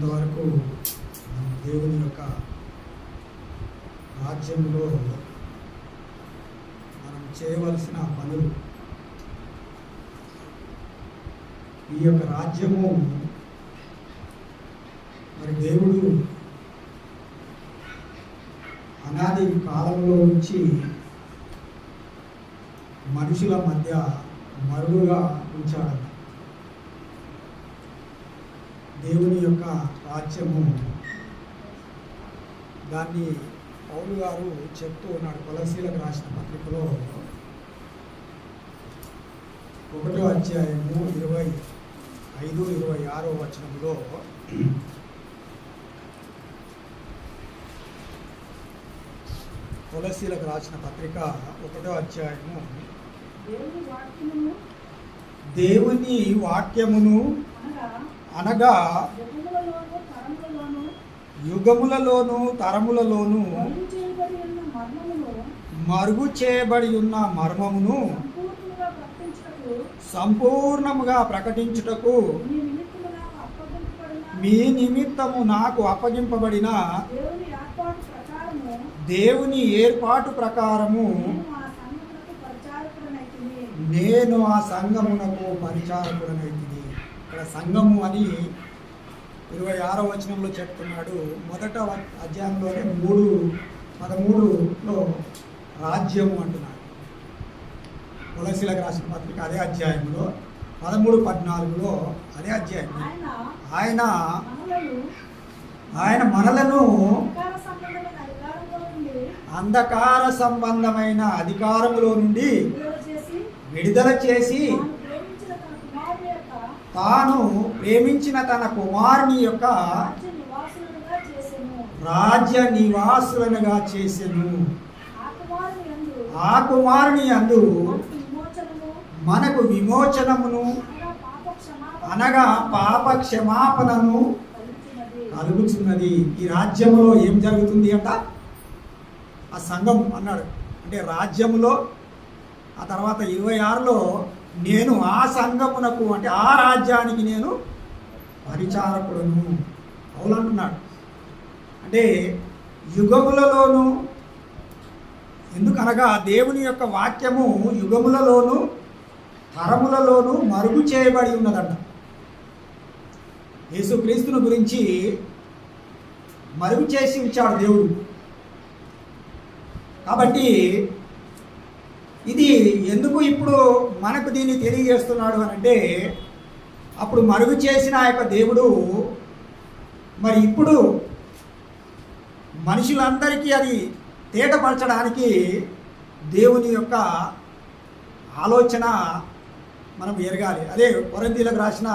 ఇంతవరకు దేవుని యొక్క రాజ్యంలో మనం చేయవలసిన పనులు, ఈ యొక్క రాజ్యము మరి దేవుడు అనాది కాలంలో నుంచి మనుషుల మధ్య మరుగుగా ఉంచాడు. దేవుని యొక్క రాజ్యము, దాన్ని పౌలు గారు చెప్తూ ఉన్నాడు కొలస్సీలకు రాసిన పత్రికలో 1వ అధ్యాయము 25-26 వచనంలో, కొలస్సీలకు రాసిన పత్రిక 1వ అధ్యాయము, దేవుని వాక్యమును అనగా యుగములలోను తరములలోను మరుగు చేయబడి ఉన్న మర్మమును సంపూర్ణముగా ప్రకటించుటకు మీ నిమిత్తము నాకు అప్పగింపబడిన దేవుని ఏర్పాటు ప్రకారము నేను ఆ సంఘమునకు పరిచారకుడనైతిని. ఇక్కడ సంఘము అని 26వ వచనంలో చెప్తున్నాడు. మొదట అధ్యాయంలోనే 3:13లో రాజ్యము అంటున్నాడు. కొలస్సీలకు రాసిన పత్రిక అదే అధ్యాయంలో 13-14లో అదే అధ్యాయం. ఆయన మనలను అంధకార సంబంధమైన అధికారములో నుండి విడుదల చేసి తాను ప్రేమించిన తన కుమారుని యొక్క రాజ్య నివాసులనుగా చేసెను. ఆ కుమారుని యందు మనకు విమోచనమును అనగా పాప క్షమాపణను కలుగుతున్నది. ఈ రాజ్యములో ఏం జరుగుతుంది అంట? ఆ సంఘం అన్నాడు. అంటే రాజ్యములో ఆ తర్వాత 26లో నేను ఆ సంఘమునకు, అంటే ఆ రాజ్యానికి నేను పరిచారకుడును అవునంటున్నాడు. అంటే యుగములలోను, ఎందుకనగా దేవుని యొక్క వాక్యము యుగములలోను తరములలోను మరుగు చేయబడి ఉన్నదంట. యేసుక్రీస్తుని గురించి మరుగు చేసి ఉంచాడు దేవుడు. కాబట్టి ఇది ఎందుకు ఇప్పుడు మనకు దీన్ని తెలియజేస్తున్నాడు అని అంటే, అప్పుడు మరుగు చేసిన ఆ యొక్క దేవుడు మరి ఇప్పుడు మనుషులందరికీ అది తేటపరచడానికి దేవుని యొక్క ఆలోచన మనం ఎరగాలి. అదే కొరింథీయులకు రాసిన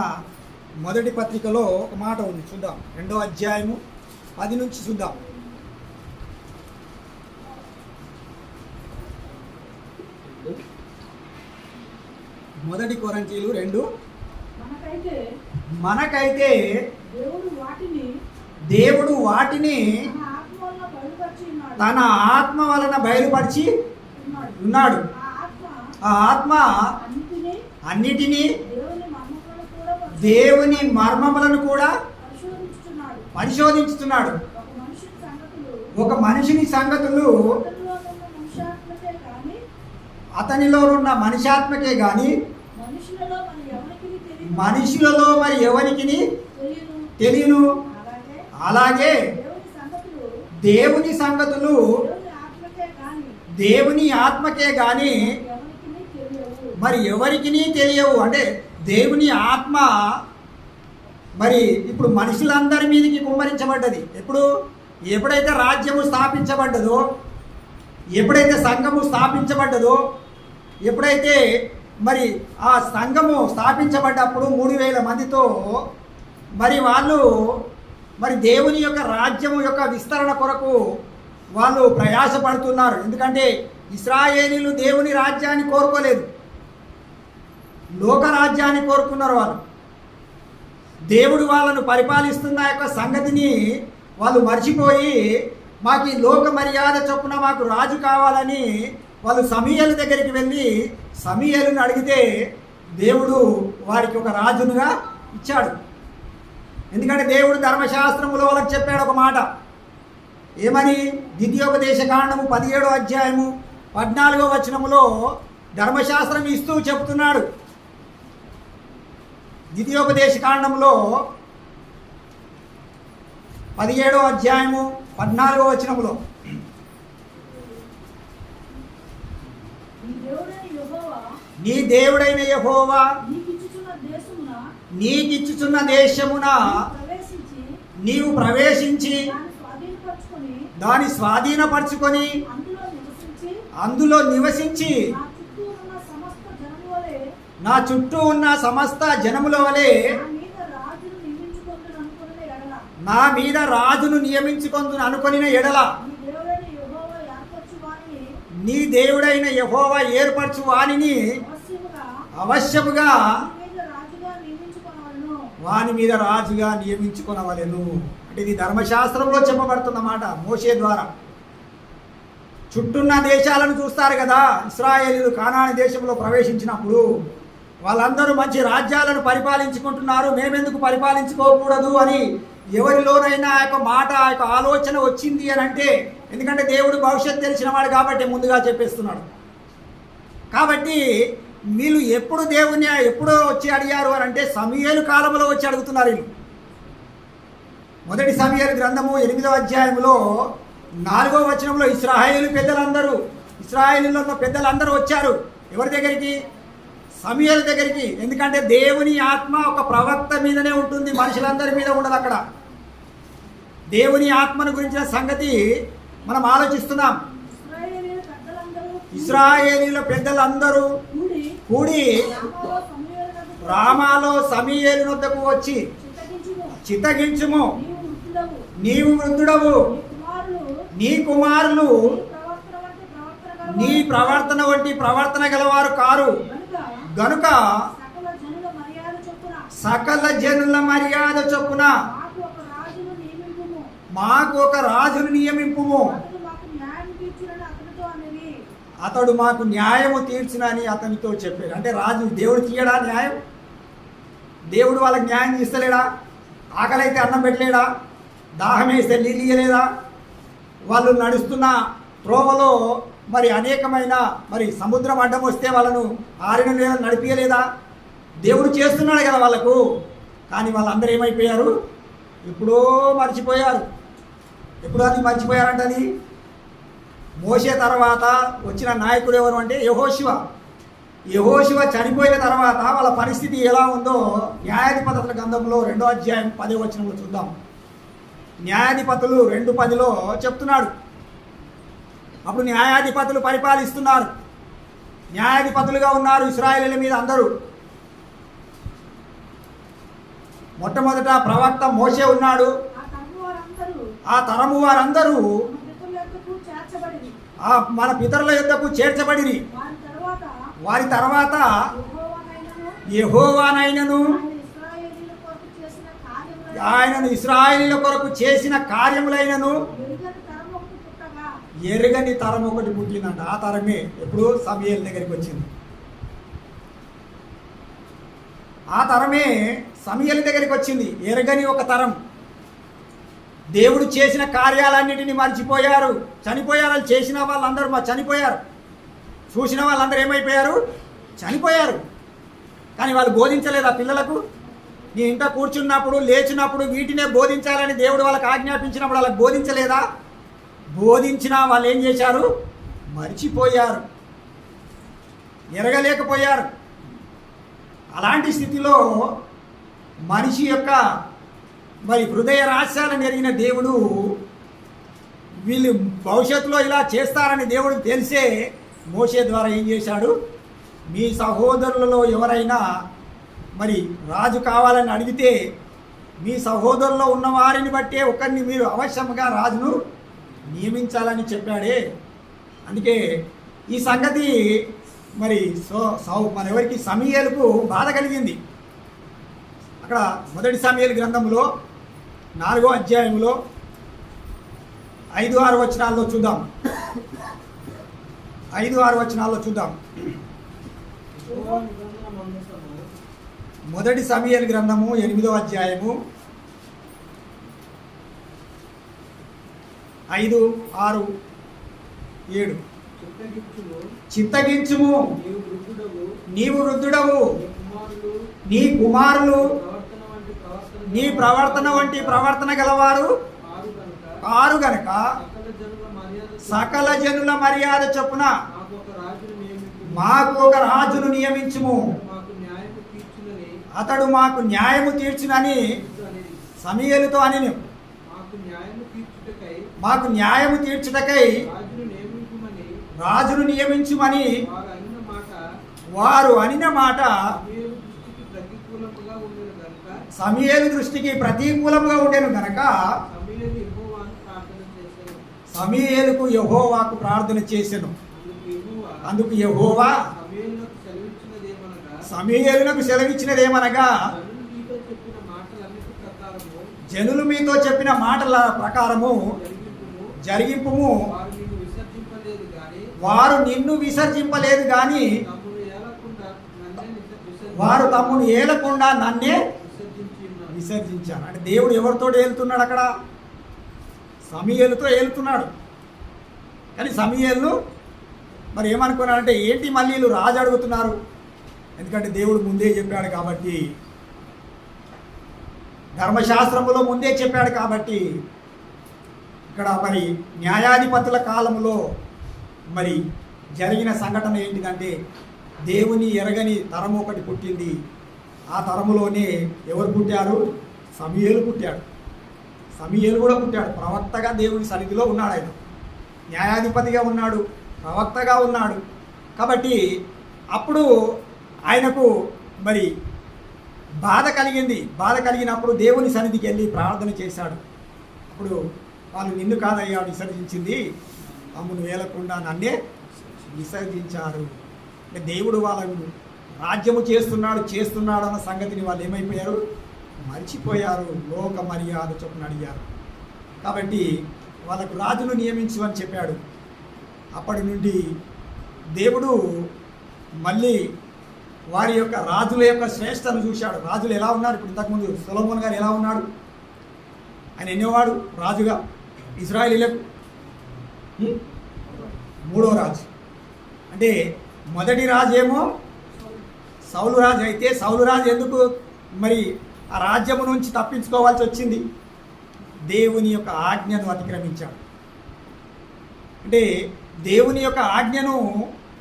మొదటి పత్రికలో ఒక మాట ఉంది, చూద్దాం. 2వ అధ్యాయము 10 నుంచి చూద్దాం. మొదటి కొరింథీయులు 2, మనకైతే దేవుడు వాటిని తన ఆత్మ వలన బయలుపరిచి ఉన్నాడు. ఆ ఆత్మ అన్నిటినీ దేవుని మర్మములను కూడా పరిశోధించుతున్నాడు. ఒక మనిషిని సంగతులు అతనిలో ఉన్న మనిషాత్మకే గాని మనుషులలో మరి ఎవరికి తెలియను. అలాగే దేవుని సంగతులు దేవుని ఆత్మకే గాని మరి ఎవరికి తెలియవు. అంటే దేవుని ఆత్మ మరి ఇప్పుడు మనుషులందరి మీదకి కుమ్మరించబడ్డది. ఎప్పుడైతే రాజ్యము స్థాపించబడ్డదో, ఎప్పుడైతే సంఘము స్థాపించబడ్డదో, ఎప్పుడైతే మరి ఆ సంఘము స్థాపించబడ్డప్పుడు 3000 మందితో మరి వాళ్ళు మరి దేవుని యొక్క రాజ్యము యొక్క విస్తరణ కొరకు వాళ్ళు ప్రయాసపడుతున్నారు. ఎందుకంటే ఇశ్రాయేలీలు దేవుని రాజ్యాన్ని కోరుకోలేదు, లోక రాజ్యాన్ని కోరుకున్నారు. దేవుడు వాళ్ళను పరిపాలిస్తున్న యొక్క సంగతిని వాళ్ళు మర్చిపోయి మాకు ఈ లోక మర్యాద చొప్పున మాకు రాజు కావాలని వాళ్ళు సమూయేలు దగ్గరికి వెళ్ళి సమూయేలుని అడిగితే దేవుడు వారికి ఒక రాజునుగా ఇచ్చాడు. ఎందుకంటే దేవుడు ధర్మశాస్త్రములో వాళ్ళకి చెప్పాడు ఒక మాట. ఏమని? ద్వితీయోపదేశ కాండము 17వ అధ్యాయము 14వ వచనములో ధర్మశాస్త్రం ఇస్తూ చెప్తున్నాడు. ద్వితీయోపదేశ కాండంలో 17వ అధ్యాయము 14వ వచనములో నీ దేవుడైన యెహోవా నీకిచ్చుచున్న దేశమున నీవు ప్రవేశించి దాన్ని స్వాధీనపరచుకొని అందులో నివసించి నా చుట్టూ ఉన్న సమస్త జనముల వలె నా మీద రాజును నియమించుకొందును అనుకొనిన ఎడల నీ దేవుడైన యెహోవా ఏర్పరచు వానిని అవశ్యముగా వాని మీద రాజుగా నియమించుకొనవలెను. అంటే ఇది ధర్మశాస్త్రంలో చెప్పబడుతున్నమాట మోషే ద్వారా. చుట్టూన్న దేశాలను చూస్తారు కదా, ఇశ్రాయేలీయులు కానాను దేశంలో ప్రవేశించినప్పుడు వాళ్ళందరూ మంచి రాజ్యాలను పరిపాలించుకుంటున్నారు, మేమెందుకు పరిపాలించుకోకూడదు అని ఎవరిలోనైనా ఆ యొక్క మాట, ఆ యొక్క ఆలోచన వచ్చింది అని అంటే, ఎందుకంటే దేవుడు భవిష్యత్తు తెలిసిన వాడు కాబట్టి ముందుగా చెప్పేస్తున్నాడు. కాబట్టి వీళ్ళు ఎప్పుడు దేవుని ఎప్పుడో వచ్చి అడిగారు అని అంటే సమూయేలు కాలంలో వచ్చి అడుగుతున్నారు వీళ్ళు. మొదటి సమూయేలు గ్రంథము 8వ అధ్యాయంలో 4వ వచనంలో ఇశ్రాయేలీలో ఉన్న పెద్దలందరూ వచ్చారు ఎవరి దగ్గరికి? సమూయేలు దగ్గరికి. ఎందుకంటే దేవుని ఆత్మ ఒక ప్రవక్త మీదనే ఉంటుంది, మనుషులందరి మీద ఉండదు. అక్కడ దేవుని ఆత్మను గురించిన సంగతి మనం ఆలోచిస్తున్నాం. ఇశ్రాయేలీల పెద్దలందరూ కూడి రామాలో సమూయేలు వద్దకు వచ్చి, చిత్తగించుము, నీవు వృద్ధుడవు, నీ కుమారులు నీ ప్రవర్తన వంటి ప్రవర్తన గలవారు కారు గనుక సకల జనుల మర్యాద చొప్పున మాకు ఒక రాజును నియమింపుము, అతడు మాకు న్యాయము తీర్చునని అతనితో చెప్పాడు. అంటే రాజు దేవుడు తీయడా న్యాయం? దేవుడు వాళ్ళకి న్యాయం తీస్తలేడా? ఆకలైతే అన్నం పెట్టలేడా? దాహం వేస్తే నీళ్ళు ఇయ్యలేదా? వాళ్ళు నడుస్తున్న త్రోవలో మరి అనేకమైన మరి సముద్రం అడ్డం వస్తే వాళ్ళను ఆరిన నీళ్ళను నడిపించలేదా? దేవుడు చేస్తున్నాడు కదా వాళ్ళకు. కానీ వాళ్ళందరూ ఏమైపోయారు? ఎప్పుడో మర్చిపోయారు. ఎప్పుడు అది మర్చిపోయారంటే అది మోషే తర్వాత వచ్చిన నాయకుడు ఎవరు అంటే యెహోషువ చనిపోయిన తర్వాత వాళ్ళ పరిస్థితి ఎలా ఉందో న్యాయాధిపతుల గ్రంథంలో 2వ అధ్యాయం 10వ వచనంలో చూద్దాం. న్యాయాధిపతులు 2:10లో చెప్తున్నాడు. అప్పుడు న్యాయాధిపతులు పరిపాలిస్తున్నారు, న్యాయాధిపతులుగా ఉన్నారు ఇశ్రాయేలీయుల మీద అందరూ. మొట్టమొదట ప్రవక్త మోషే ఉన్నాడు. ఆ తరము వారందరూ మన పితరుల యొద్దకు చేర్చబడిరి. వారి తర్వాత యెహోవానైనను ఆయనను ఇశ్రాయేలీయుల కొరకు చేసిన కార్యములైనను ఎరగని తరం ఒకటి పుట్టిందంట. ఆ తరమే ఎప్పుడు సమూయేలు దగ్గరికి వచ్చింది. ఆ తరమే సమూయేలు దగ్గరికి వచ్చింది. ఎరగని ఒక తరం. దేవుడు చేసిన కార్యాలన్నిటినీ మర్చిపోయారు, చనిపోయారు. చేసిన వాళ్ళందరూ చనిపోయారు, చూసిన వాళ్ళందరూ ఏమైపోయారు? చనిపోయారు. కానీ వాళ్ళు బోధించలేదు ఆ పిల్లలకు. నీ ఇంట కూర్చున్నప్పుడు లేచినప్పుడు వీటినే బోధించాలని దేవుడు వాళ్ళకి ఆజ్ఞాపించినప్పుడు వాళ్ళకి బోధించలేదా? బోధించినా వాళ్ళు ఏం చేశారు? మర్చిపోయారు, ఎరగలేకపోయారు. అలాంటి స్థితిలో మనిషి యొక్క మరి హృదయ రహస్యాలను ఎరిగిన దేవుడు వీళ్ళు భవిష్యత్తులో ఇలా చేస్తారని దేవుడికి తెలిసే మోషే ద్వారా ఏం చేశాడు? మీ సహోదరులలో ఎవరైనా మరి రాజు కావాలని అడిగితే మీ సహోదరులో ఉన్న వారిని బట్టే ఒకరిని మీరు అవశ్యంగా రాజును నియమించాలని చెప్పాడే. అందుకే ఈ సంగతి మరి మన ఎవరికి? సమూయేలుకు బాధ కలిగింది. అక్కడ మొదటి సమూయేలు గ్రంథంలో 4వ అధ్యాయంలో 5-6 వచనాల్లో చూద్దాం. 5-6 వచనాల్లో చూద్దాం. మొదటి సమూయేలు గ్రంథము 8వ అధ్యాయము 5, 6, 7. చిత్తగించుము, చిత్తగించుము, నీవు వృద్ధుడవు, నీవు వృద్ధుడవు, నీ కుమారులు నీ కుమారులు నీ ప్రవర్తన వంటి నీ ప్రవర్తన గలవారు కారు కనుక కారు గనక సకల జనుల మర్యాద సకల జనుల మర్యాద చొప్పున మాకు ఒక రాజును నియమించుము, మాకు ఒక రాజును నియమించుము, మాకు న్యాయము తీర్చునని అతడు మాకు న్యాయము తీర్చునని అనేది. సమూయేలుతో అని మాకు న్యాయము తీర్చుటకై రాజును నియమించుమని రాజును నియమించుమని వారు అన్న మాట వారు అనిన మాట సమూయేలు దృష్టికి ప్రతికూలముగా ఉండెను గనుక సమూయేలు దృష్టికి ప్రతికూలముగా ఉండెను గనక సమూయేలు యెహోవాను ప్రార్థన సమూయేలుకు చేసెను. యెహోవాకు ప్రార్థన చేసెను. అందుకు అందుకు యెహోవా యెహోవా సమూయేలునకు సెలవిచ్చినదేమనగా జనులు మీతో చెప్పిన మాటల ప్రకారము జరిగింపుము, జరిగింపుము, వారు నిన్ను విసర్జింపలేదు గాని వారు తమ్మును ఏలకుండా నన్నే విసర్జించారు. అంటే దేవుడు ఎవరితో ఏలుతున్నాడు అక్కడ? సమూయేలుతో ఏలుతున్నాడు. కానీ సమూయేలు మరి ఏమనుకున్నాడంటే ఏంటి మళ్ళీ వీళ్ళు రాజు అడుగుతున్నారు? ఎందుకంటే దేవుడు ముందే చెప్పాడు కాబట్టి, ధర్మశాస్త్రములో ముందే చెప్పాడు కాబట్టి. ఇక్కడ మరి న్యాయాధిపతుల కాలంలో మరి జరిగిన సంఘటన ఏంటిదంటే దేవుని ఎరగని తరము ఒకటి పుట్టింది. ఆ తరములోనే ఎవరు పుట్టారు? సమూయేలు పుట్టాడు. సమూయేలు కూడా పుట్టాడు. ప్రవక్తగా దేవుని సన్నిధిలో ఉన్నాడు. ఆయన న్యాయాధిపతిగా ఉన్నాడు, ప్రవక్తగా ఉన్నాడు. కాబట్టి అప్పుడు ఆయనకు మరి బాధ కలిగింది. బాధ కలిగినప్పుడు దేవుని సన్నిధికి వెళ్ళి ప్రార్థన చేశాడు. అప్పుడు వాళ్ళు నిన్ను కాదయ్యా విసర్జించింది, తమ్మును వేలకుండా నన్నే విసర్జించారు. అంటే దేవుడు వాళ్ళను రాజ్యము చేస్తున్నాడు అన్న సంగతిని వాళ్ళు ఏమైపోయారు? మర్చిపోయారు. లోక మర్యాద చొప్పున అడిగారు. కాబట్టి వాళ్ళకు రాజును నియమించు అని చెప్పాడు. అప్పటి నుండి దేవుడు మళ్ళీ వారి యొక్క రాజుల యొక్క శ్రేష్టను చూశాడు. రాజులు ఎలా ఉన్నారు? ఇప్పుడు ఇంతకుముందు సొలొమోను గారు ఎలా ఉన్నాడు? ఆయన ఎన్నేవాడు రాజుగా ఇశ్రాయేలీయులకు? 3వ రాజు. అంటే మొదటి రాజు ఏమో సౌలు రాజు. అయితే సౌలు రాజు ఎందుకు మరి ఆ రాజ్యము నుంచి తప్పించుకోవాల్సి వచ్చింది? దేవుని యొక్క ఆజ్ఞను అతిక్రమించాడు. అంటే దేవుని యొక్క ఆజ్ఞను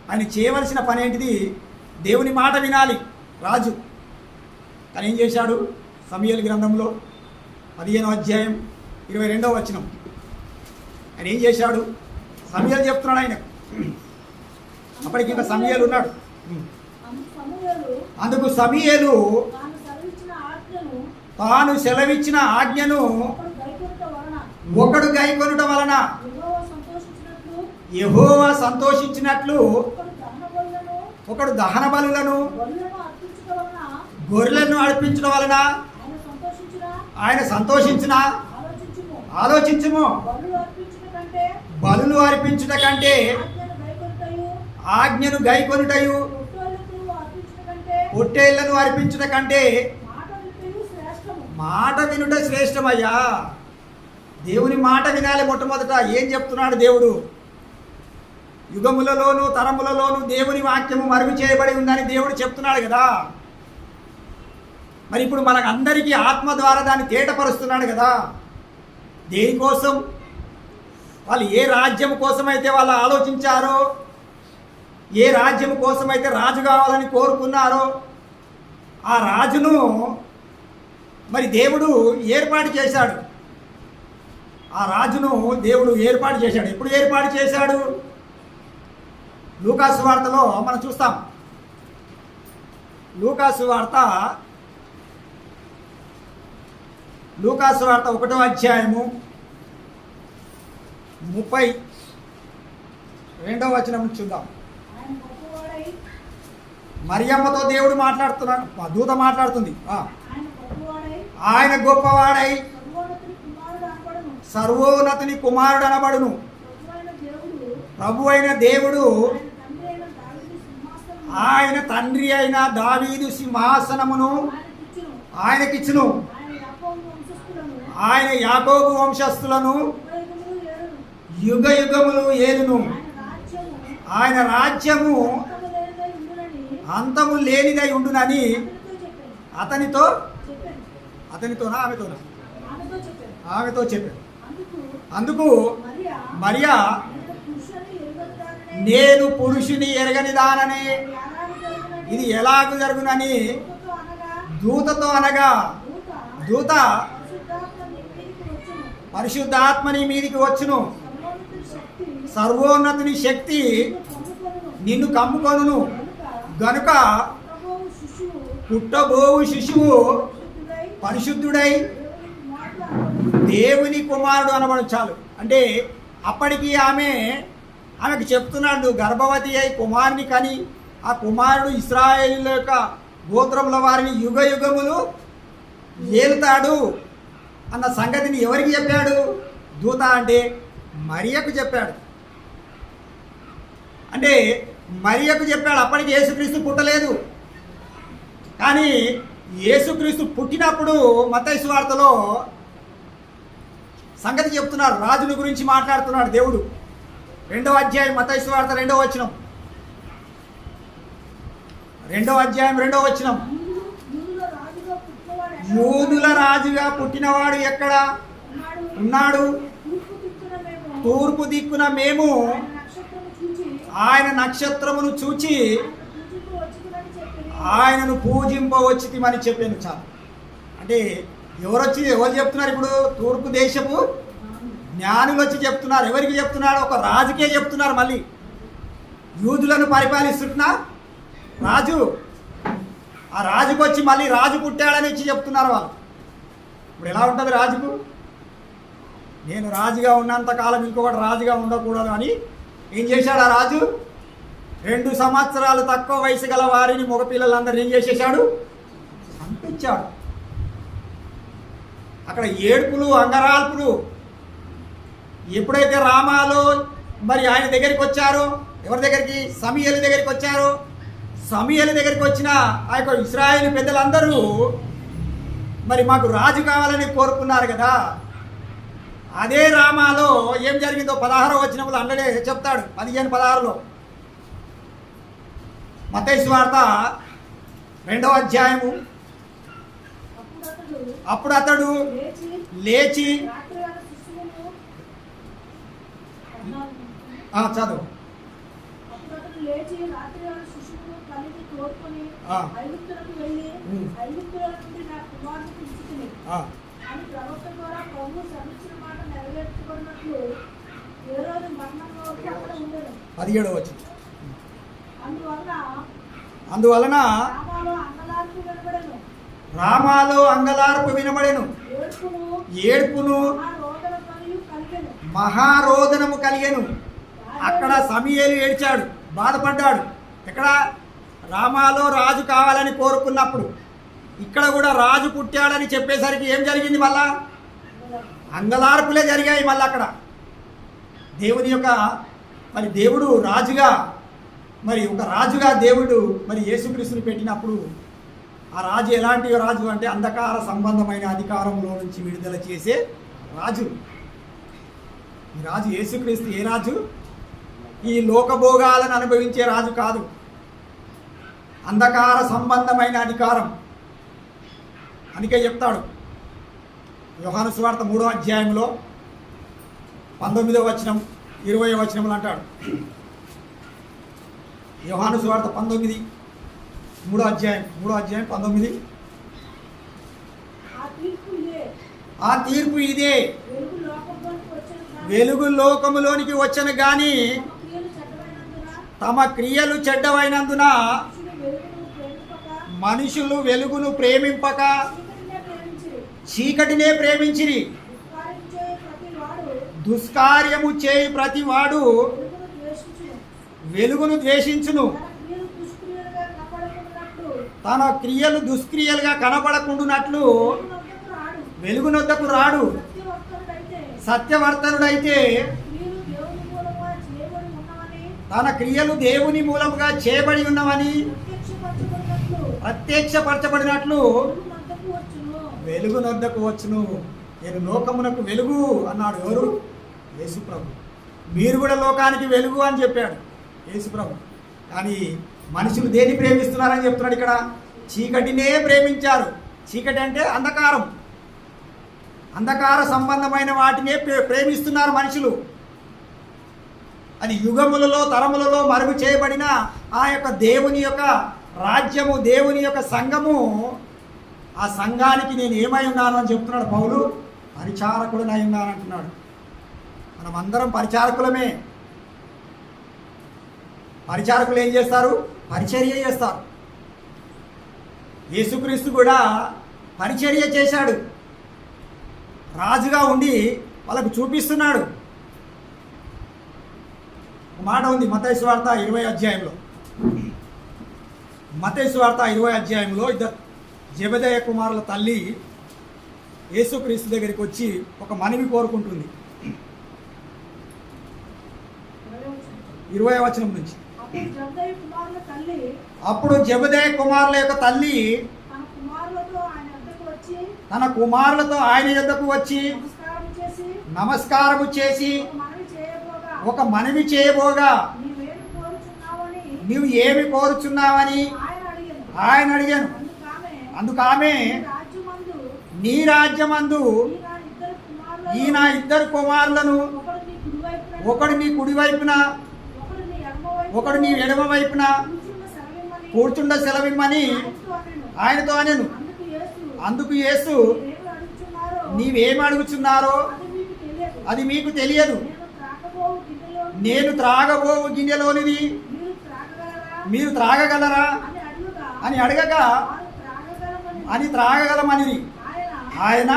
ఆయన చేయవలసిన పని ఏంటిది? దేవుని మాట వినాలి రాజు. కానీ ఏం చేశాడు? సమూయేలు గ్రంథంలో 15వ అధ్యాయం 22వ వచనం. ఆయన ఏం చేశాడు? సమూయేలు చెప్తున్నాడు ఆయన. అప్పటికి ఇంకా సమూయేలు ఉన్నాడు. అందుకు సమూయేలు తాను సెలవిచ్చిన ఆజ్ఞను ఒకడు గైకొనుట వలన యెహోవా సంతోషించినట్లు ఒకడు దహన బలులను గొర్రెలను అర్పించడం వలన ఆయన సంతోషించిన ఆలోచించుము. బలులు అర్పించుట కంటే ఆజ్ఞను గైకొనుటయు పొట్టేళ్లను అర్పించుట కంటే మాట వినుట శ్రేష్టమయ్యా. దేవుని మాట వినాలి. మొట్టమొదట ఏం చెప్తున్నాడు దేవుడు? యుగములలోను తరములలోను దేవుని వాక్యము మరుగు చేయబడి ఉందని దేవుడు చెప్తున్నాడు కదా. మరి ఇప్పుడు మనకు అందరికీ ఆత్మ ద్వారా దాన్ని తేటపరుస్తున్నాడు కదా. దేనికోసం? వాళ్ళు ఏ రాజ్యం కోసమైతే వాళ్ళు ఆలోచించారో, ఏ రాజ్యం కోసమైతే రాజు కావాలని కోరుకున్నారో, ఆ రాజును మరి దేవుడు ఏర్పాటు చేశాడు. ఆ రాజును దేవుడు ఏర్పాటు చేశాడు. ఎప్పుడు ఏర్పాటు చేశాడు? లూకా సువార్తలో మనం చూస్తాం. లూకా సువార్త 1వ అధ్యాయము 32వ వచనం చూద్దాం. మరియమ్మతో దేవుడు మాట్లాడుతున్నాడు. దూత మాట్లాడుతుంది. ఆయన గొప్పవాడై సర్వోన్నతుని కుమారుడు అనబడును. ప్రభు అయిన దేవుడు ఆయన తండ్రి అయిన దావీదు సింహాసనమును ఆయనకిచ్చును. ఆయన యాకోబు వంశస్థులను యుగ యుగములు ఏలును. ఆయన రాజ్యము ఆయన రాజ్యము అంతము లేనిదై అంతము లేనిదై ఉండునని ఉండునని అతనితో అతనితో చెప్పాను. అతనితోనా ఆమెతోనా? ఆమెతో చెప్పాను. ఆమెతో చెప్పాడు. అందుకు అందుకు మరియా మరియా నేను పురుషుని ఎరుగని దానని నేను పురుషుని ఎరగని దానని ఎలాగ ఇది ఎలాగ జరుగునని దూతతో అనగా దూతతో అనగా దూత పరిశుద్ధాత్మ నీ మీదికి వచ్చును. పరిశుద్ధాత్మ నీ మీదికి వచ్చును. సర్వోన్నతుని శక్తి సర్వోన్నతుని శక్తి నిన్ను కమ్ముకొనును. నిన్ను కమ్ముకొనును. గనుక గనుక పుట్టబోవు శిశువు పరిశుద్ధుడై దేవుని కుమారుడు అనబడు. చాలు. అంటే అప్పటికి ఆమెకు చెప్తున్నాడు, నువ్వు గర్భవతి అయి కుమారుని కని ఆ కుమారుడు ఇశ్రాయేలీయుల యొక్క గోత్రముల వారిని యుగ యుగములు ఏలుతాడు అన్న సంగతిని ఎవరికి చెప్పాడు? దూత అంటే మరియకు చెప్పాడు. అంటే మరియకు చెప్పాడు. అప్పటికి యేసుక్రీస్తు పుట్టలేదు. కానీ యేసుక్రీస్తు పుట్టినప్పుడు మత్తయి సువార్తలో సంగతి చెప్తున్నాడు, రాజుల గురించి మాట్లాడుతున్నాడు దేవుడు. 2వ అధ్యాయం మత్తయి సువార్త 2వ వచనం, 2వ అధ్యాయం 2వ వచనం. యూదుల రాజుగా పుట్టినవాడు ఎక్కడ ఉన్నాడు? తూర్పు దిక్కున మేము ఆయన నక్షత్రమును చూచి ఆయనను పూజింపవచ్చితిమని చెప్పాను. చాలు. అంటే ఎవరు చెప్తున్నారు ఇప్పుడు? తూర్పు దేశపు జ్ఞానులు వచ్చి చెప్తున్నారు. ఎవరికి చెప్తున్నారు? ఒక రాజుకే చెప్తున్నారు. మళ్ళీ యూదులను పరిపాలిస్తున్నా రాజు, ఆ రాజుకు వచ్చి మళ్ళీ రాజు పుట్టాడని ఇచ్చి చెప్తున్నారు వాళ్ళు. ఇప్పుడు ఎలా ఉంటుంది రాజుకు? నేను రాజుగా ఉన్నంత కాలం ఇంకొకటి రాజుగా ఉండకూడదు అని ఏం చేశాడు ఆ రాజు? 2 సంవత్సరాలు తక్కువ వయసు గల వారిని మగపిల్లలందరినీ ఏం చేసేసాడు? చంపించాడు. అక్కడ ఏడుపులు అంగరాల్పులు. ఎప్పుడైతే రామాలో మరి ఆయన దగ్గరికి వచ్చారో, ఎవరి దగ్గరికి? సమూయేలు దగ్గరికి వచ్చారో, సమూయేలు దగ్గరికి వచ్చిన ఆ యొక్క ఇశ్రాయేలు పెద్దలందరూ మరి మాకు రాజు కావాలని కోరుకున్నారు కదా. అదే రామాలో ఏం జరిగిందో 16వ వచనంలో అన్నడే చెప్తాడు. 15-16లో మత్తయి సువార్త 2వ అధ్యాయము. అప్పుడు అతడు లేచి చదువు. అని ప్రవక్త ద్వారా ప్రభువు సెలవిచ్చిన మాట నెరవేర్చబడినట్లు ఏ రోజు మరణంలో అక్కడ ఉండదు. 17వ వచనం. అందువలన అందువలన రామాలో అంగలార్పు వినబడెను. ఏడ్పును మహారోదనము కలిగెను. మహారోదనము కలిగెను. అక్కడ సమూయేలు ఏడ్చాడు, బాధపడ్డాడు. ఎక్కడ? రామాలో రాజు కావాలని కోరుకున్నప్పుడు. ఇక్కడ కూడా రాజు పుట్టాడని చెప్పేసరికి ఏం జరిగింది? మళ్ళా అంగలార్పులే జరిగాయి. మళ్ళీ అక్కడ దేవుని యొక్క మరి దేవుడు రాజుగా, మరి ఒక రాజుగా దేవుడు మరి యేసుక్రీస్తుని పెట్టినప్పుడు ఆ రాజు ఎలాంటి రాజు అంటే అంధకార సంబంధమైన అధికారంలో నుంచి విడుదల చేసే రాజు. ఈ రాజు యేసుక్రీస్తు ఏ రాజు? ఈ లోకభోగాలను అనుభవించే రాజు కాదు. అంధకార సంబంధమైన అధికారం. అందుకే చెప్తాడు యోహాను సువార్త 3వ అధ్యాయంలో 19వ వచనం 20వ వచనములు అంటాడు. యోహాను సువార్త 19 3వ అధ్యాయం 19. ఆ తీర్పు ఇదే, వెలుగు లోకములోనికి వచ్చను గాని తమ క్రియలు చెడ్డవైనందున మనుషులు వెలుగును ప్రేమింపక చీకటినే ప్రేమించిరి. దుష్కార్యము చేయి ప్రతి వాడు వెలుగును ద్వేషించును. తన క్రియలు దుష్క్రియలుగా కనపడకుండునట్లు వెలుగునొద్దకు రాడు. సత్యవర్తనుడైతే తన క్రియలు దేవుని మూలముగా చేయబడి ఉన్నవని ప్రత్యక్షపరచబడినట్లు వెలుగునొద్దకు వచ్చును. నేను లోకమునకు వెలుగు అన్నాడు. ఎవరు? యేసు ప్రభు. మీరు కూడా లోకానికి వెలుగు అని చెప్పాడు యేసుప్రభు. కానీ మనుషులు దేన్ని ప్రేమిస్తున్నారని చెప్తున్నాడు ఇక్కడ? చీకటినే ప్రేమించారు. చీకటి అంటే అంధకారం, అంధకార సంబంధమైన వాటినే ప్రేమిస్తున్నారు మనుషులు. అది యుగములలో తరములలో మరుగు చేయబడిన ఆ యొక్క దేవుని యొక్క రాజ్యము, దేవుని యొక్క సంఘము, ఆ సంఘానికి నేను ఏమై ఉన్నాను అని చెప్తున్నాడు పౌలు. పరిచారకుడనై ఉన్నాను అంటున్నాడు. మనం అందరం పరిచారకులమే. పరిచారకులు ఏం చేస్తారు? పరిచర్య చేస్తారు. యేసుక్రీస్తు కూడా పరిచర్య చేశాడు. రాజుగా ఉండి వాళ్ళకు చూపిస్తున్నాడు. ఒక మాట ఉంది మత్తయి సువార్త 20 అధ్యాయంలో. మత్తయి సువార్త 20 అధ్యాయంలో ఇద్దరు జెబెదయి కుమారుల తల్లి యేసుక్రీస్తు దగ్గరికి వచ్చి ఒక మనవి కోరుకుంటుంది. 20వ వచనం నుంచి. అప్పుడు జెబెదయి కుమారుల యొక్క తల్లి తన కుమారులతో ఆయన యొద్దకు వచ్చి నమస్కారము చేసి ఒక మనవి చేయబోగా, నీవు ఏమి కోరుచున్నావని ఆయన అడిగాను. అందుకు ఆమె, నీ రాజ్యమందు ఈ నా ఇద్దరు కుమారులను ఒకడు నీ కుడి వైపున ఒకడు నీ ఎడమ వైపున కూర్చుండ సెలవిమ్మని ఆయనతో అనెను. అందుకు యేసు, నీవేమి అడుగుచున్నారో అది మీకు తెలియదు. నేను త్రాగబోవు గిన్నెలోనిది మీరు త్రాగగలరా అని అడగగా, అని త్రాగగలమని ఆయన,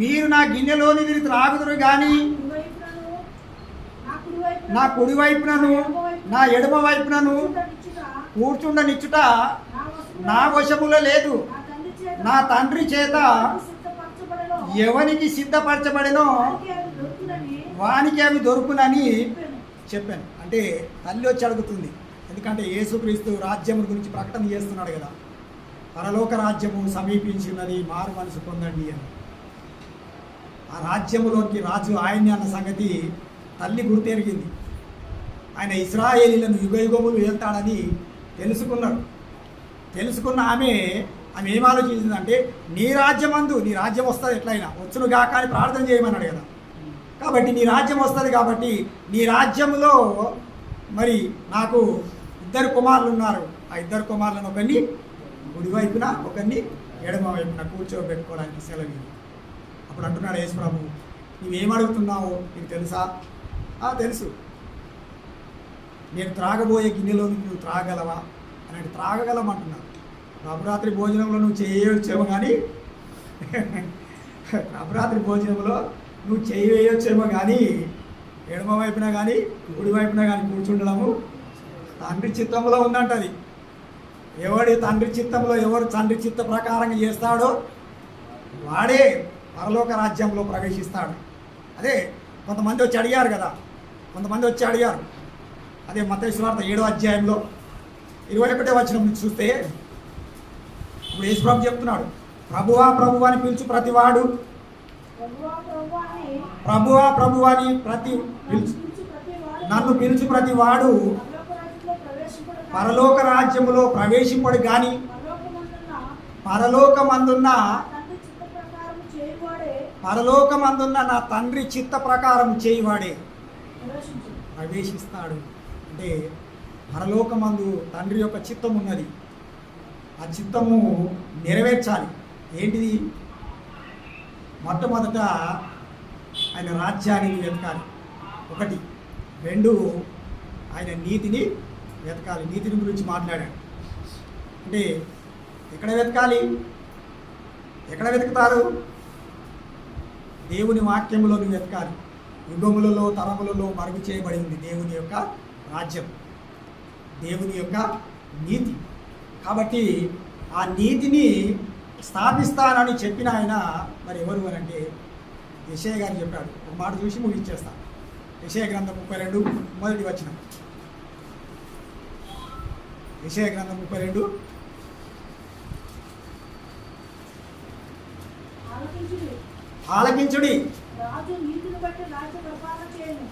మీరు నా గిన్నెలోనిది త్రాగుదురు కానీ నా కుడి వైపునను నా ఎడమ వైపునను కూర్చుండనిచ్చుట నా వశములో లేదు. నా తండ్రి చేత ఎవనికి సిద్ధపరచబడినో వానికి అవి దొరుకునని చెప్పాను. అంటే తల్లి వచ్చి అడుగుతుంది. ఎందుకంటే యేసుక్రీస్తు రాజ్యం గురించి ప్రకటన చేస్తున్నాడు కదా. పరలోక రాజ్యము సమీపించినది, మారు మనసు పొందండి అని. ఆ రాజ్యములోకి రాజు ఆయన్ని అన్న సంగతి తల్లి గుర్తెరిగింది. ఆయన ఇశ్రాయేలీలను యుగయుగములు వెళ్తాడని తెలుసుకున్నాడు. తెలుసుకున్న ఆమె ఏం ఆలోచించిందంటే, నీ రాజ్యమందు, నీ రాజ్యం వస్తుంది, ఎట్లయినా వచ్చును గాక అని ప్రార్థన చేయమన్నాడు కదా. కాబట్టి నీ రాజ్యం వస్తుంది, కాబట్టి నీ రాజ్యంలో మరి నాకు ఇద్దరు కుమారులు ఉన్నారు. ఆ ఇద్దరు కుమారులను ఒకరిని కుడి వైపున ఒకరిని ఎడమ వైపున కూర్చోబెట్టుకోవడానికి సెలవు. అప్పుడు అంటున్నాడు యేసు ప్రభు, నువ్వేం అడుగుతున్నావో నీకు తెలుసా? తెలుసు. నేను త్రాగబోయే గిన్నెలో నువ్వు త్రాగలవా అని. త్రాగగలం అంటున్నాను. ప్రభురాత్రి భోజనంలో నువ్వు చేయవచ్చేమో కానీ ప్రభురాత్రి భోజనంలో నువ్వు చేయవేయొచ్చేమో కానీ ఎడమ వైపున కానీ కుడి వైపున కానీ కూర్చుండడము తండ్రి చిత్తంలో ఉందంటది. ఎవడి తండ్రి చిత్తంలో ఎవరు తండ్రి చిత్త ప్రకారంగా చేస్తాడో వాడే పరలోక రాజ్యంలో ప్రవేశిస్తాడు. అదే కొంతమంది వచ్చి అడిగారు కదా, అదే మత్తయి సువార్త 7వ అధ్యాయంలో 21వ వచనం నుంచి చూస్తే ఇప్పుడు యేసుప్రభు చెప్తున్నాడు, ప్రభువా ప్రభువా అని పిలుచు ప్రతివాడు, ప్రభువా ప్రభువా అని నన్ను పిలుచు ప్రతివాడు పరలోక రాజ్యములో ప్రవేశింపడు గాని పరలోకమందున్న నా తండ్రి చిత్త ప్రకారం చేయువాడే ప్రవేశిస్తాడు. అంటే పరలోకమందు తండ్రి యొక్క చిత్తం ఉన్నది. ఆ చిత్తము నెరవేర్చాలి. ఏంటిది? మొట్టమొదట ఆయన రాజ్యాన్ని వెతకాలి, 1. 2 ఆయన నీతిని వెతకాలి. నీతిని గురించి మాట్లాడాడు. అంటే ఎక్కడ వెతకాలి? ఎక్కడ వెతుకుతారు? దేవుని వాక్యములో వెతకాలి. యుగములలో తరములలో మరుగు చేయబడింది దేవుని యొక్క రాజ్యం, దేవుని యొక్క నీతి. కాబట్టి ఆ నీతిని స్థాపిస్తానని చెప్పిన ఆయన మరి ఎవరు అని అంటే యెషయా గారు చెప్పాడు. ఒక మాట చూసి ముగించేస్తాను. యెషయా గ్రంథం 32 మొదటి వచనం. యెషయా గ్రంథం 32. ఆలకించుడి రాజు నీతిని బట్టి రాజ్య పరిపాలన చేయను.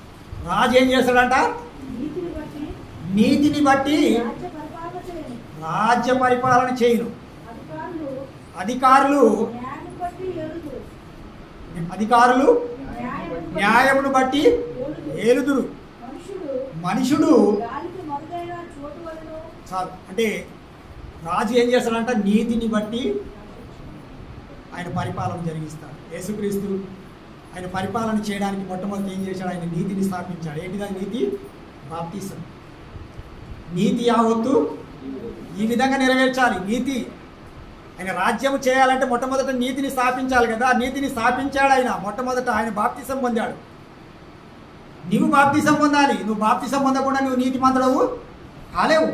రాజు ఏం చేస్తాడంట? నీతిని బట్టి నీతిని బట్టి రాజ్య పరిపాలన చేయను. రాజ్య పరిపాలన చేయును. అధికారులు అధికారులు న్యాయం బట్టి ఏలుదురు. అధికారులు న్యాయమును న్యాయమును బట్టి ఏలుదురు. మనుషుడు మనుషుడు గాలికి మరుగైన చోటు వలెను. చాలు. అంటే రాజు ఏం చేస్తాడంట? నీతిని బట్టి ఆయన పరిపాలన జరిగిస్తాడు. యేసుక్రీస్తు ఆయన పరిపాలన చేయడానికి మొట్టమొదటి ఏం చేశాడు? ఆయన నీతిని స్థాపించాడు. ఏంటిదా నీతి? బాప్తిసం. నీతి యావత్తు ఈ విధంగా నెరవేర్చాలి. నీతి ఆయన రాజ్యం చేయాలంటే మొట్టమొదట నీతిని స్థాపించాలి కదా. నీతిని స్థాపించాడు ఆయన. మొట్టమొదట ఆయన బాప్తిసం పొందాడు. నీవు బాప్తిసం పొందాలి. నువ్వు బాప్తిసం పొందకుండా నువ్వు నీతిమంతుడవు కాలేవు,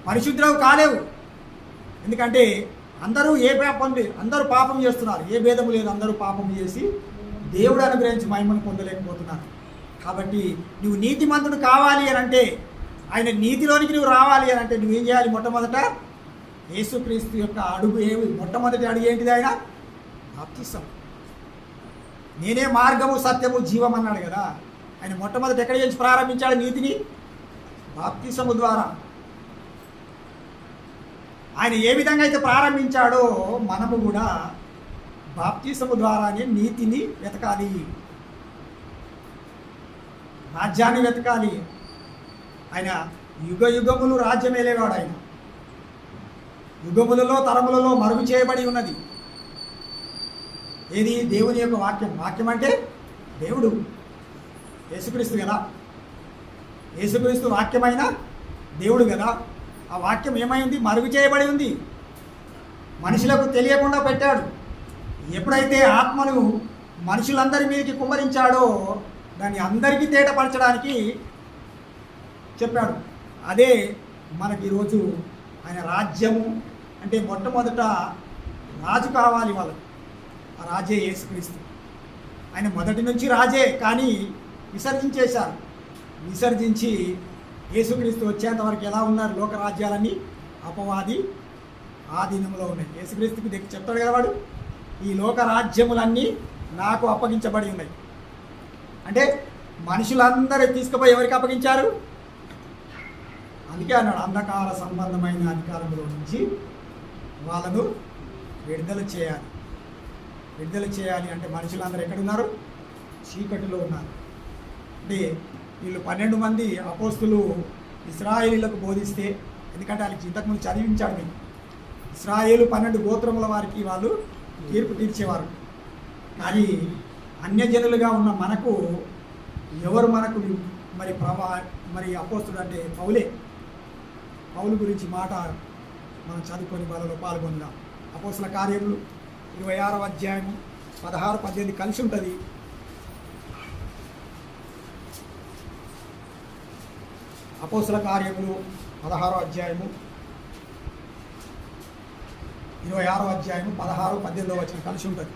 పరిశుద్ధుడవు కాలేవు. ఎందుకంటే అందరూ అందరూ పాపం చేస్తున్నారు. ఏ భేదము లేదు. అందరూ పాపం చేసి దేవుడు అనుగ్రహించి మహిమను పొందలేకపోతున్నారు. కాబట్టి నువ్వు నీతిమంతుడు కావాలి అని అంటే, ఆయన నీతిలోనికి నువ్వు రావాలి అని అంటే నువ్వేం చేయాలి? మొట్టమొదట యేసుక్రీస్తు యొక్క అడుగు ఏమి? మొట్టమొదటి అడుగు ఏంటిది? ఆయన బాప్తిసం. నేనే మార్గము సత్యము జీవం అన్నాడు కదా. ఆయన మొట్టమొదటి ఎక్కడి నుంచి ప్రారంభించాడు నీతిని? బాప్తిసము ద్వారా. ఆయన ఏ విధంగా అయితే ప్రారంభించాడో మనము కూడా బాప్తిసము ద్వారానే నీతిని వెతకాలి, రాజ్యాన్ని వెతకాలి. ఆయన యుగ యుగములు రాజ్యం ఏలేవాడు. ఆయన యుగములలో తరములలో మరుగు చేయబడి ఉన్నది. ఏది? దేవుని యొక్క వాక్యం. వాక్యం అంటే దేవుడు, యేసుక్రీస్తు కదా. యేసుక్రీస్తు వాక్యమైన దేవుడు కదా. ఆ వాక్యం ఏమైంది? మరుగు చేయబడి ఉంది. మనుషులకు తెలియకుండా పెట్టాడు. ఎప్పుడైతే ఆత్మను మనుషులందరి మీదకి కుమ్మరించాడో దాన్ని అందరికీ తేటపరచడానికి చెప్పాడు. అదే మనకి ఈరోజు ఆయన రాజ్యము అంటే మొట్టమొదట రాజు కావాలి వాళ్ళకి. ఆ రాజే యేసుక్రీస్తు. ఆయన మొదటి నుంచి రాజే, కానీ విసర్జించేశారు. విసర్జించి యేసుక్రీస్తు వచ్చేంత వరకు ఎలా ఉన్నారు? లోక రాజ్యాలన్నీ అపవాది ఆధీనంలో ఉన్నాయి. యేసుక్రీస్తుకి చెప్తాడు కదా వాడు, ఈ లోక రాజ్యములన్నీ నాకు అప్పగించబడి ఉన్నాయి. అంటే మనుషులందరూ తీసుకుపోయి ఎవరికి అప్పగించారు? అందుకే అన్నాడు, అంధకార సంబంధమైన అధికారంలో నుంచి వాళ్ళను విడుదల చేయాలి. విడుదల చేయాలి అంటే మనుషులందరూ ఎక్కడున్నారు? చీకటిలో ఉన్నారు. అంటే వీళ్ళు 12 మంది అపోస్తులు ఇశ్రాయేలీలకు బోధిస్తే, ఎందుకంటే వాళ్ళకి ఇంతకుముందు చదివించాడు మేము, ఇశ్రాయేలు 12 గోత్రముల వారికి వాళ్ళు తీర్పు తీర్చేవారు. కానీ అన్యజనులుగా ఉన్న మనకు ఎవరు మనకు మరి అపోస్తుడు అంటే పౌలు గురించి మాట మనం చదువుకొని వాళ్ళలో పాల్గొందాం. అపోస్తుల కార్యములు 26వ అధ్యాయము 16-18 కలిసి ఉంటుంది. అపోస్తుల కార్యములు 16వ అధ్యాయము 26వ అధ్యాయము 16-18 వచనం కలిసి ఉంటుంది.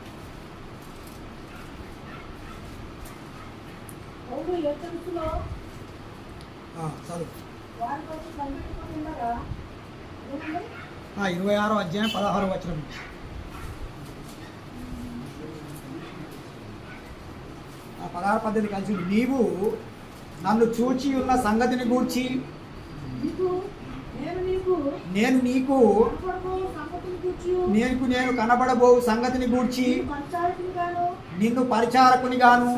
చదువు. 26వ అధ్యాయం 16వ వచనం. ఆ 16-18 కలిసి ఉంది. నీవు నన్ను చూచి ఉన్న సంగతిని గూర్చి నేను నీకు నేను కనబడబో సంగతిని గూర్చి నిన్ను పరిచారకుని గాను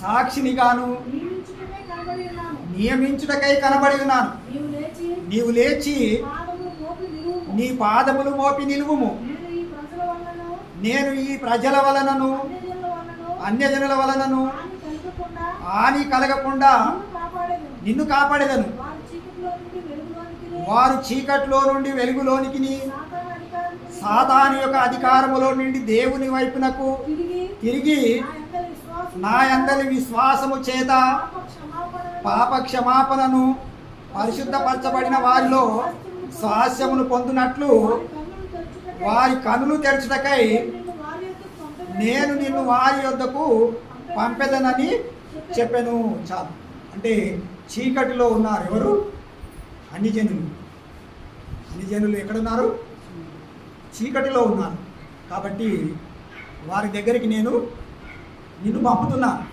సాక్షిని గాను నియమించుటకై కనబడి ఉన్నాను. నీవు లేచి నీ పాదములు మోపి నిలువుము. నేను ఈ ప్రజల వలనను అన్యజనుల వలనను హాని కలగకుండా నిన్ను కాపాడేదను. వారు చీకట్లో నుండి వెలుగులోనికి, సాతాను యొక్క అధికారములో నుండి దేవుని వైపునకు తిరిగి నా యందలి విశ్వాసము చేత పాప క్షమాపణను పరిశుద్ధపరచబడిన వారిలో స్వాస్యమును పొందునట్లు వారి కనులు తెరచుటకై నేను నిన్ను వారి యొద్దకు పంపెదనని చెప్పాను. చాలు. అంటే చీకటిలో ఉన్నారు ఎవరు? అన్యజనులు. అన్యజనులు ఎక్కడున్నారు? చీకటిలో ఉన్నారు. కాబట్టి వారి దగ్గరికి నేను నిన్ను పంపుతున్నాను.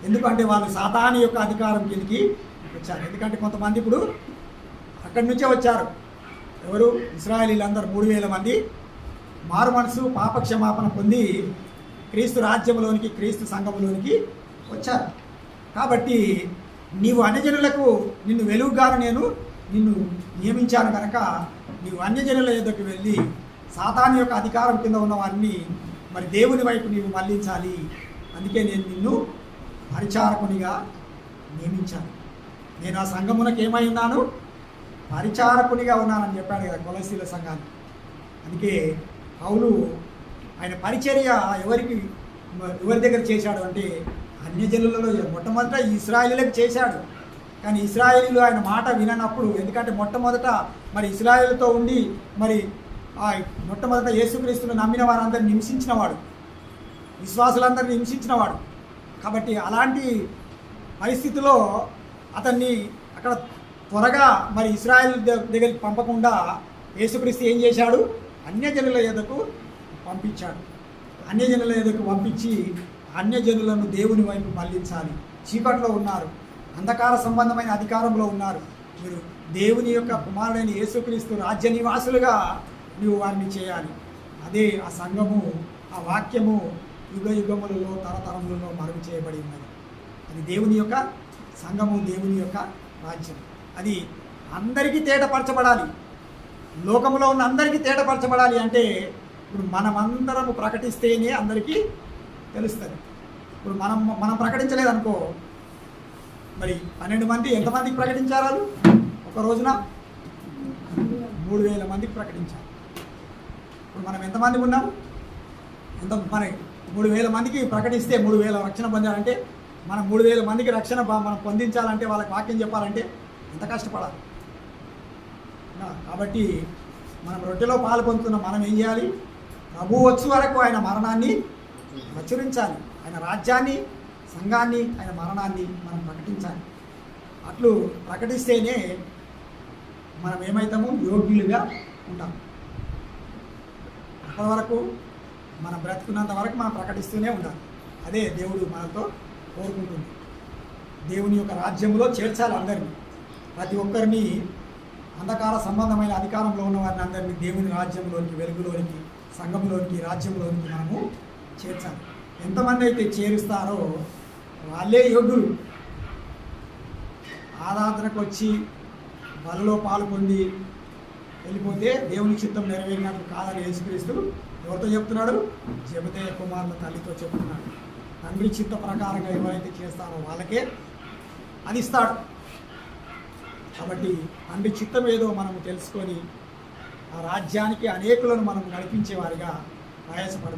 ఎందుకంటే వాళ్ళు సాతాను యొక్క అధికారం కిందికి వచ్చారు. ఎందుకంటే కొంతమంది ఇప్పుడు అక్కడి నుంచే వచ్చారు. ఎవరు? ఇశ్రాయేలీలందరూ 3,000 మంది మారు మనసు పాపక్షమాపణ పొంది క్రీస్తు రాజ్యంలోనికి, క్రీస్తు సంఘములోనికి వచ్చారు. కాబట్టి నీవు అన్యజనులకు నిన్ను వెలుగుగాను నేను నిన్ను నియమించాను కనుక నీవు అన్యజనుల యొద్దకు వెళ్ళి సాతాను యొక్క అధికారం కింద ఉన్న వారిని మరి దేవుని వైపు నీవు మళ్ళించాలి. అందుకే నేను నిన్ను పరిచారకునిగా నియమించాను. నేను ఆ సంఘమునకు ఏమై ఉన్నాను? పరిచారకునిగా ఉన్నానని చెప్పాడు కదా కొలసీల సంఘాన్ని. అందుకే పౌలు ఆయన పరిచర్య ఎవరి దగ్గర చేశాడు అంటే అన్యజనులలో మొట్టమొదట ఇశ్రాయేలీలకు చేశాడు. కానీ ఇశ్రాయేలీలు ఆయన మాట విననప్పుడు, ఎందుకంటే మొట్టమొదట మరి ఇశ్రాయేలుతో ఉండి మరి మొట్టమొదట యేసుక్రీస్తును నమ్మిన వారందరిని హింసించినవాడు, విశ్వాసులందరినీ హింసించినవాడు. కాబట్టి అలాంటి పరిస్థితిలో అతన్ని అక్కడ త్వరగా మరి ఇశ్రాయేల్ దగ్గరికి పంపకుండా యేసుక్రీస్తు ఏం చేశాడు? అన్యజనుల యొద్దకు పంపించాడు. అన్యజనుల యొద్దకు పంపించి అన్యజనులను దేవుని వైపు మళ్ళించాలి. చీకట్లో ఉన్నారు, అంధకార సంబంధమైన అధికారంలో ఉన్నారు. మీరు దేవుని యొక్క కుమారుడైన యేసుక్రీస్తు రాజ్య నివాసులుగా నీవు వారిని చేయాలి. అదే ఆ సంఘము, ఆ వాక్యము యుగ యుగములలో తరతరములలో మరుగు చేయబడి ఉన్నది. అది దేవుని యొక్క సంఘము, దేవుని యొక్క రాజ్యం. అది అందరికీ తేటపరచబడాలి. లోకంలో ఉన్న అందరికీ తేటపరచబడాలి అంటే ఇప్పుడు మనమందరము ప్రకటిస్తేనే అందరికీ తెలుస్తుంది. ఇప్పుడు మనం ప్రకటించలేదనుకో, మరి 12 మంది ఎంతమందికి ప్రకటించారు? ఒక రోజున 3,000 మందికి ప్రకటించారు. ఇప్పుడు మనం ఎంతమంది ఉన్నాం? మన 3,000 మందికి ప్రకటిస్తే 3,000 రక్షణ పొందాలంటే మనం 3,000 మందికి రక్షణ మనం పొందించాలంటే, వాళ్ళకి వాక్యం చెప్పాలంటే ఎంత కష్టపడాలి. కాబట్టి మనం రొట్టెలో పాలు పొందుతున్న మనం ఏం చేయాలి? ప్రభు వచ్చే వరకు ఆయన మరణాన్ని ప్రచురించాలి. ఆయన రాజ్యాన్ని, సంఘాన్ని, ఆయన మరణాన్ని మనం ప్రకటించాలి. అట్లు ప్రకటిస్తేనే మనం ఏమవుతాము? యోగ్యులుగా ఉంటాం. అప్పటి వరకు మనం బ్రతుకున్నంత వరకు మనం ప్రకటిస్తూనే ఉండాలి. అదే దేవుడు మనతో కోరుకుంటుంది. దేవుని యొక్క రాజ్యంలో చేర్చాలి అందరినీ. ప్రతి ఒక్కరిని, అంధకార సంబంధమైన అధికారంలో ఉన్న వారిని అందరినీ దేవుని రాజ్యంలోనికి, వెలుగులోనికి, సంఘంలోనికి, రాజ్యంలోనికి మనము చేర్చాలి. ఎంతమంది అయితే చేరుస్తారో వాళ్ళే యోగ్యులు. ఆరాధనకు వచ్చి బలలో పాలు పొంది వెళ్ళిపోతే దేవుని చిత్తం నెరవేరినట్టు కాదని యేసుక్రీస్తు ఎవరితో చెప్తున్నాడు? జెబెదయి కుమారుల తల్లితో చెప్తున్నాడు. తండ్రి చిత్త ప్రకారంగా ఎవరైతే చేస్తారో వాళ్ళకే అది ఇస్తాడు. కాబట్టి తండ్రి చిత్తం ఏదో మనము తెలుసుకొని ఆ రాజ్యానికి అనేకులను మనం నడిపించేవారిగా ప్రయాసపడదాం.